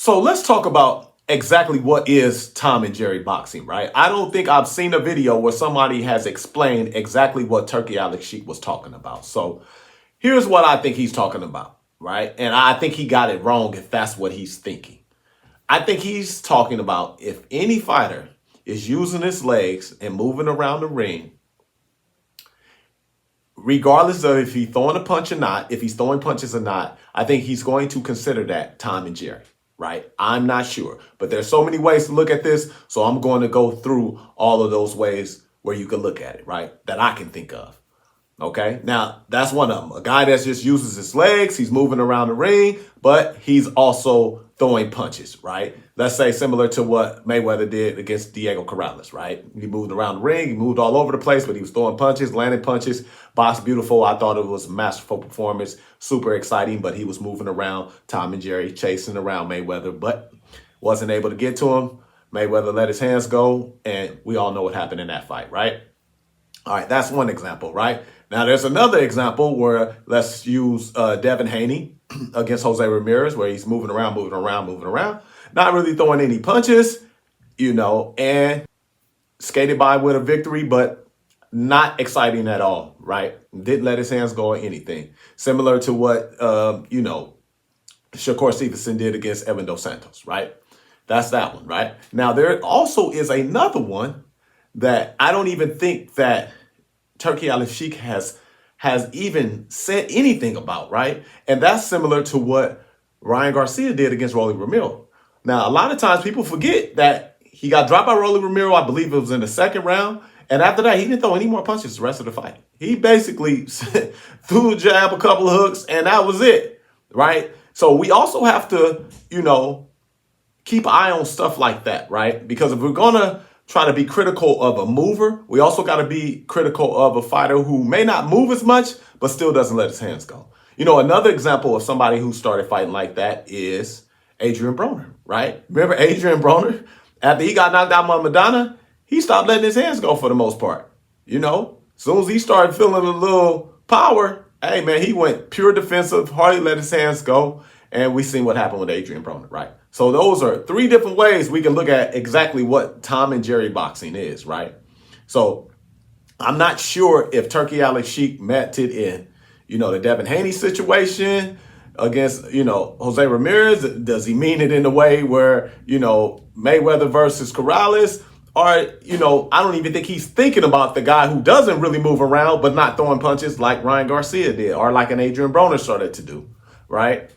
So let's talk about exactly what is Tom and Jerry boxing, right? I don't think I've seen a video where somebody has explained exactly what Turki Alalshikh was talking about. So here's what I think he's talking about, right? And I think he got it wrong if that's what he's thinking. I think he's talking about if any fighter is using his legs and moving around the ring, regardless of if he's throwing a punch or not, if he's throwing punches or not, I think he's going to consider that Tom and Jerry, right? I'm not sure, but there's so many ways to look at this. So I'm going to go through all of those ways where you can look at it, right? That I can think of. Okay, now that's one of them. A guy that just uses his legs, he's moving around the ring, but he's also throwing punches, right? Let's say similar to what Mayweather did against Diego Corrales, right? He moved around the ring, he moved all over the place, but he was throwing punches, landing punches, boxed beautiful. I thought it was a masterful performance, super exciting, but he was moving around Tom and Jerry, chasing around Mayweather, but wasn't able to get to him. Mayweather let his hands go, and we all know what happened in that fight, right? All right, that's one example, right? Now, there's another example where let's use Devin Haney against Jose Ramirez, where he's moving around, not really throwing any punches, and skated by with a victory, but not exciting at all, right? Didn't let his hands go or anything. Similar to what, Shakur Stevenson did against Evan Dos Santos, right? That's that one, right? Now, there also is another one that I don't even think that Turki Alalshikh has even said anything about, right? And that's similar to what Ryan Garcia did against Rolly Romero. Now, a lot of times people forget that he got dropped by Rolly Romero, I believe it was in the second round. And after that, he didn't throw any more punches the rest of the fight. He basically threw a jab, a couple of hooks, and that was it, right? So we also have to, keep an eye on stuff like that, right? Because if we're going to try to be critical of a mover, we also got to be critical of a fighter who may not move as much, but still doesn't let his hands go. Another example of somebody who started fighting like that is Adrian Broner, right? Remember Adrian Broner? After he got knocked out by Madonna, he stopped letting his hands go for the most part. As soon as he started feeling a little power, hey, man, he went pure defensive, hardly let his hands go. And we seen what happened with Adrian Broner, right? So those are three different ways we can look at exactly what Tom and Jerry boxing is, right? So I'm not sure if Turki Alalshikh meant it in, the Devin Haney situation against, Jose Ramirez. Does he mean it in the way where, Mayweather versus Corrales? Or, I don't even think he's thinking about the guy who doesn't really move around but not throwing punches like Ryan Garcia did or like an Adrian Broner started to do, right?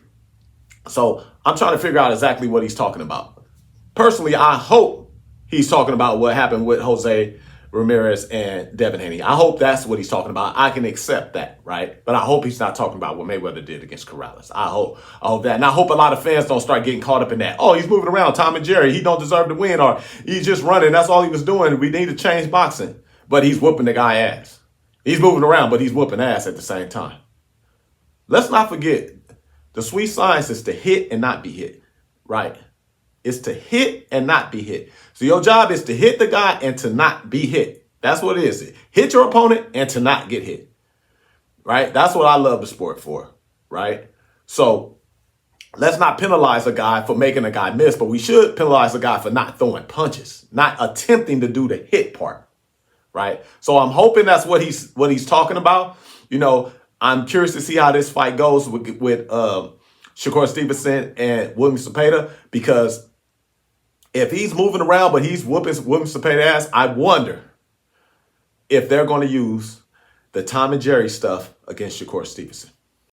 So I'm trying to figure out exactly what he's talking about. Personally, I hope he's talking about what happened with Jose Ramirez and Devin Haney. I hope that's what he's talking about. I can accept that, right? But I hope he's not talking about what Mayweather did against Corrales. I hope that. And I hope a lot of fans don't start getting caught up in that. Oh, he's moving around, Tom and Jerry. He don't deserve to win, or he's just running. That's all he was doing. We need to change boxing. But he's whooping the guy ass. He's moving around, but he's whooping ass at the same time. Let's not forget, the sweet science is to hit and not be hit, right? It's to hit and not be hit. So your job is to hit the guy and to not be hit. That's what it is. Hit your opponent and to not get hit, right? That's what I love the sport for, right? So let's not penalize a guy for making a guy miss, but we should penalize a guy for not throwing punches, not attempting to do the hit part, right? So I'm hoping that's what he's talking about. I'm curious to see how this fight goes with Shakur Stevenson and William Cepeda, because if he's moving around but he's whooping William Cepeda ass, I wonder if they're going to use the Tom and Jerry stuff against Shakur Stevenson.